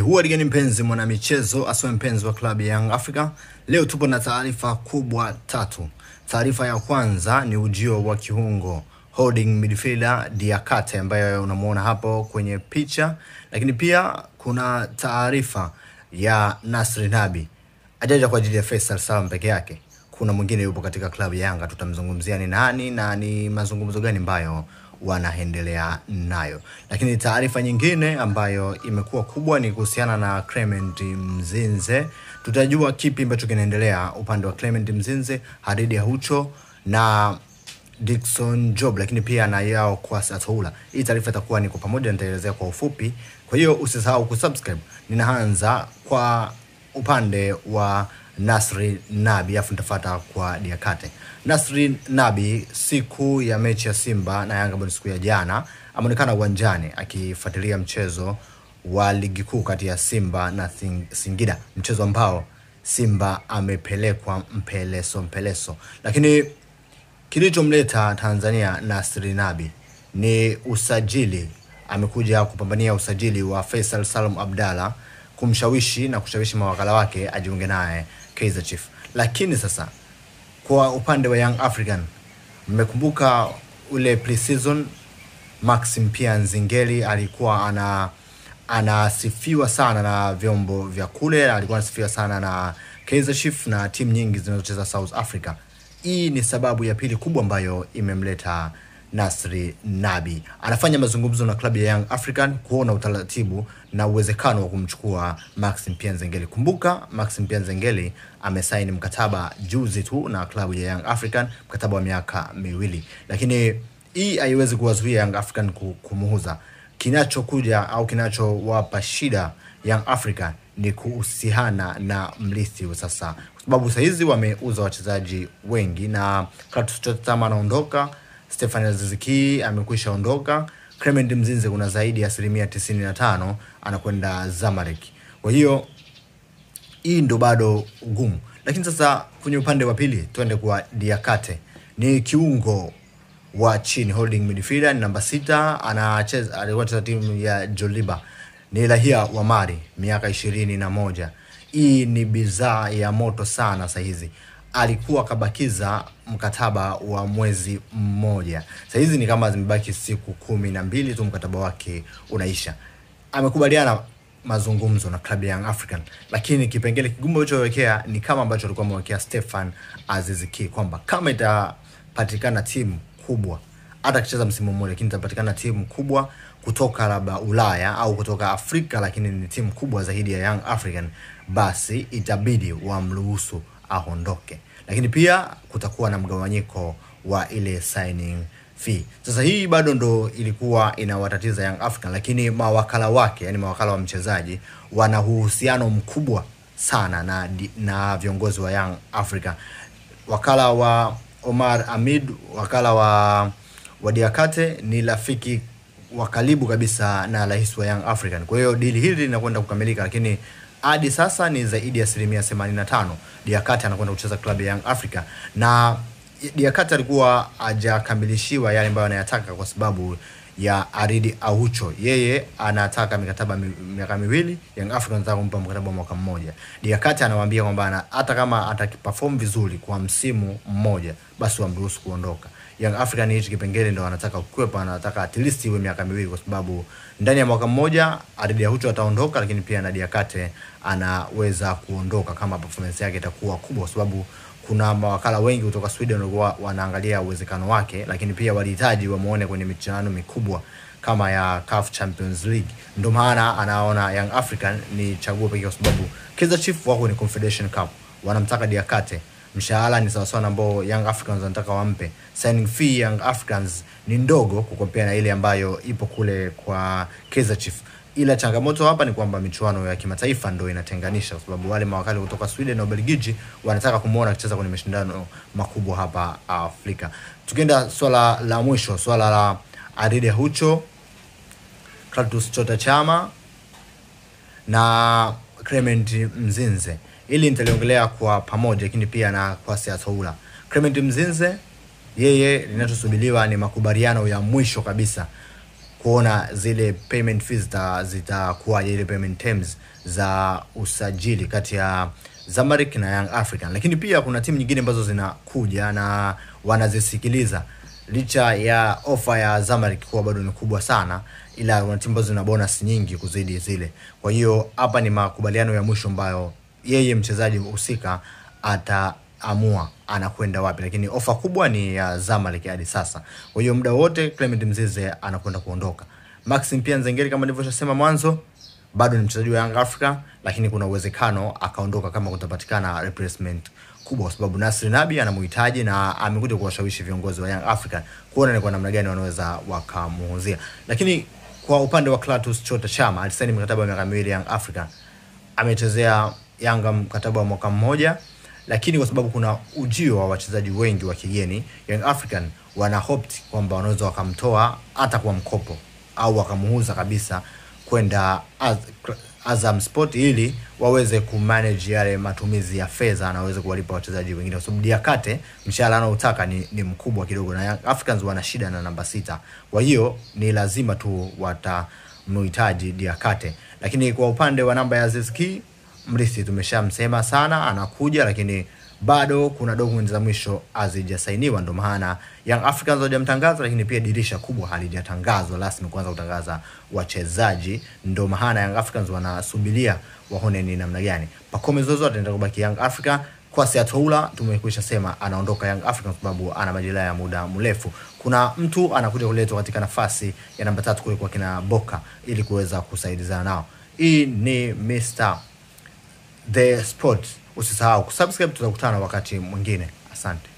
Huwa ligani mpenzi mwana michezo, aswa mpenzi wa klabu ya Young Africa. Leo tupo na taarifa kubwa tatu. Taarifa ya kwanza ni ujio wa kiungo holding midfielder Diakate ambaye unamuona hapo kwenye picha. Lakini pia kuna taarifa ya Nasri Nabi. Hajaja kwa ajili ya Faisal Salum peke yake. Kuna mwingine yupo katika klabu ya Yanga, tutamzungumzia ni nani na ni mazungumzo gani ambayo wanaendelea nayo. Lakini taarifa nyingine ambayo imekuwa kubwa ni kuhusiana na Clement Mzinze. Tutajua kipi ambacho kinaendelea upande wa Clement Mzinze, Haridi Aucho na Dickson Job, lakini pia na Yao Kwasi Atoula. Hii taarifa itakuwa ni kwa pamoja, nitaelezea kwa ufupi. Kwa hiyo usisahau kusubscribe. Ninaanza kwa upande wa Nasri Nabi, afu nitafuata kwa Diakate. Nasri Nabi siku ya mechi ya Simba na Yanga siku ya jana ameonekana uwanjani akifuatilia mchezo wa ligi kuu kati ya Simba na Singida, mchezo ambao Simba amepelekwa mpeleso. Lakini kilichomleta Tanzania Nasri Nabi ni usajili. Amekuja kupambania usajili wa Faisal Salum Abdalla, kumshawishi na kushawishi mawakala wake ajiunge naye Kaizer Chiefs. Lakini sasa kwa upande wa Young African, mmekumbuka ule pre-season Maxim Pia Nzingeli alikuwa anasifiwa sana na vyombo vya kule, alikuwa anasifiwa sana na Kaizer Chiefs na timu nyingi zinazocheza South Africa. Hii ni sababu ya pili kubwa ambayo imemleta Nasri Nabi. Anafanya mazungumzo na klabu ya Young African kuona utaratibu na uwezekano wa kumchukua Maxim Pia Nzengeli. Kumbuka Maxim Pia Nzengeli amesaini mkataba juzi tu na klabu ya Young African, mkataba wa miaka 2. Lakini hii haiwezi kuwazuia Young African kumuuza. Kinachokuja au kinachowapa shida Young African ni kuhusiana na mrithi sasa, kwa sababu sasa hizi wameuza wachezaji wengi na Clatous Chota anaondoka, Stefan Aziz Ki amekwisha ondoka, Clement Mzinze kuna zaidi ya 95% anakwenda Zamalek. Kwa hiyo hii ndo bado ugumu. Lakini sasa kwenye upande wa pili twende kwa Diakate. Ni kiungo wa chini, holding midfielder, namba 6, alikuwa katika timu ya Joliba. Ni Lahia wa Mari, miaka 21. Hii ni bidhaa ya moto sana sasa hizi. Alikuwa kabakiza mkataba wa mwezi mmoja. Sasa hizi ni kama zimebaki siku 12 tu mkataba wake unaisha. Amekubaliana mazungumzo na klabu ya Young African, lakini kipengele kigumu alichowekea ni kama ambacho alikuwa amewekea Stefan Aziz Ki, kwamba kama itapatikana timu kubwa, hata kicheza msimu mmoja, lakini itapatikana timu kubwa kutoka labda Ulaya au kutoka Afrika, lakini ni timu kubwa zaidi ya Young African, basi itabidi wamruhusu aondoke. Lakini pia kutakuwa na mgawanyiko wa ile signing fee. Sasa hii bado ndo ilikuwa inawatatiza Young African, lakini mawakala wake, yani mawakala wa mchezaji, wana uhusiano mkubwa sana na viongozi wa Young Africa. Wakala wa Omar Hamid, wakala wa Diakate, ni rafiki wa karibu kabisa na rais wa Young African. Kwa hiyo deal hili linakwenda kukamilika, lakini hadi sasa ni zaidi ya 85% Diakate anakwenda kucheza klabu ya Young Africa. Na Diakate alikuwa hajakamilishiwa yale ambayo anayataka kwa sababu ya Haridi Aucho. Yeye anataka mikataba miaka 2, Young Africa anataka kumpa mkataba wa mwaka mmoja. Diakate anawaambia kwamba hata kama atakiperform vizuri kwa msimu mmoja, basi wamruhusu kuondoka. Young African hichi kipengele ndo anataka kukwepa, anataka at least iwe miaka 2, kwa sababu ndani ya mwaka mmoja Haridi Aucho ataondoka, lakini pia na Diakate anaweza kuondoka kama performance yake itakuwa kubwa, kwa sababu kuna mawakala wengi kutoka Sweden walikuwa wanaangalia uwezekano wake, lakini pia walihitaji wamuone kwenye michuano mikubwa kama ya CAF Champions League. Ndio maana anaona Young African ni chaguo pekee, kwa sababu Kaizer Chiefs wako ni Confederation Cup, wanamtaka Diakate. Mshahara ni sawa sawa ambao Young Africans wanataka wampe. Signing fee Young Africans ni ndogo kukompea na ile ambayo ipo kule kwa Kaizer Chiefs. Ila changamoto hapa ni kwamba michuano ya kimataifa ndio inatenganisha, kwa sababu wale mawakala kutoka Sweden na Ubelgiji wanataka kumuona akicheza kwenye mashindano makubwa hapa Afrika. Tukienda swala la mwisho, swala la Haridi Aucho, Clatous Chota Chama na Clement Mzinze. Ili nitaliongelea kwa pamoja, lakini pia na Kwasi Atoula. Clement Mzinze, yeye linachosubiriwa ni makubaliano ya mwisho kabisa kuona zile payment fees zitakuwa ile payment terms za usajili kati ya Zamalek na Young African. Lakini pia kuna timu nyingine ambazo zinakuja na wanazisikiliza, licha ya ofa ya Zamalek kuwa bado ni kubwa sana, ila kuna timu ambazo zina bonus nyingi kuzidi zile. Kwa hiyo hapa ni makubaliano ya mwisho ambayo yeye mchezaji husika ataamua anakwenda wapi, lakini ofa kubwa ni ya Zamalek hadi sasa. Kwa hiyo muda wote Clement Mzize anakwenda kuondoka. Maxim pia Nzengeli, kama nilivyosema mwanzo, bado ni mchezaji wa Young Africa, lakini kuna uwezekano akaondoka kama kutapatikana replacement kubwa, kwa sababu Nasri Nabi anamhitaji na amekuja kuwashawishi viongozi wa Young Africa kuona ni kwa namna gani wanaweza wakamuuzia. Lakini kwa upande wa Clatous Chota Chama, alisaini mkataba wa miaka 2 Young Africa, amechezea Yanga mkataba wa mwaka mmoja, lakini kwa sababu kuna ujio wa wachezaji wengi wa kigeni, Young African wana hope kwamba wanaweza wakamtoa hata kwa mkopo au wakamuuza kabisa kwenda Azam Sport ili waweze kumanage yale matumizi ya fedha na waweze kuwalipa wachezaji wengine, kwa sababu Diakate mshahara anaotaka ni mkubwa kidogo na Young Africans wana shida na namba 6. Kwa hiyo ni lazima tu watamhitaji Diakate. Lakini kwa upande wa namba ya Aziz Ki, Mrithi tumeshamsema sana anakuja, lakini bado kuna documents za mwisho hazijasainiwa, ndio maana Young Africans hawajamtangaza, lakini pia dirisha kubwa halijatangazwa rasmi kuanza kutangaza wachezaji, ndio maana Young Africans wanasubiria waone ni namna gani. Pacome Zozo ataenda kubaki Young Africa. Kwasi Atoula tumekwisha sema anaondoka Young Africans sababu ana majeraha ya muda mrefu. Kuna mtu anakuja kuletwa katika nafasi ya namba 3 kule kwa kina Boka ili kuweza kusaidiana nao. Hii ni Mr. The Sport. Usisahau kusubscribe, tutakutana wakati mwingine. Asante.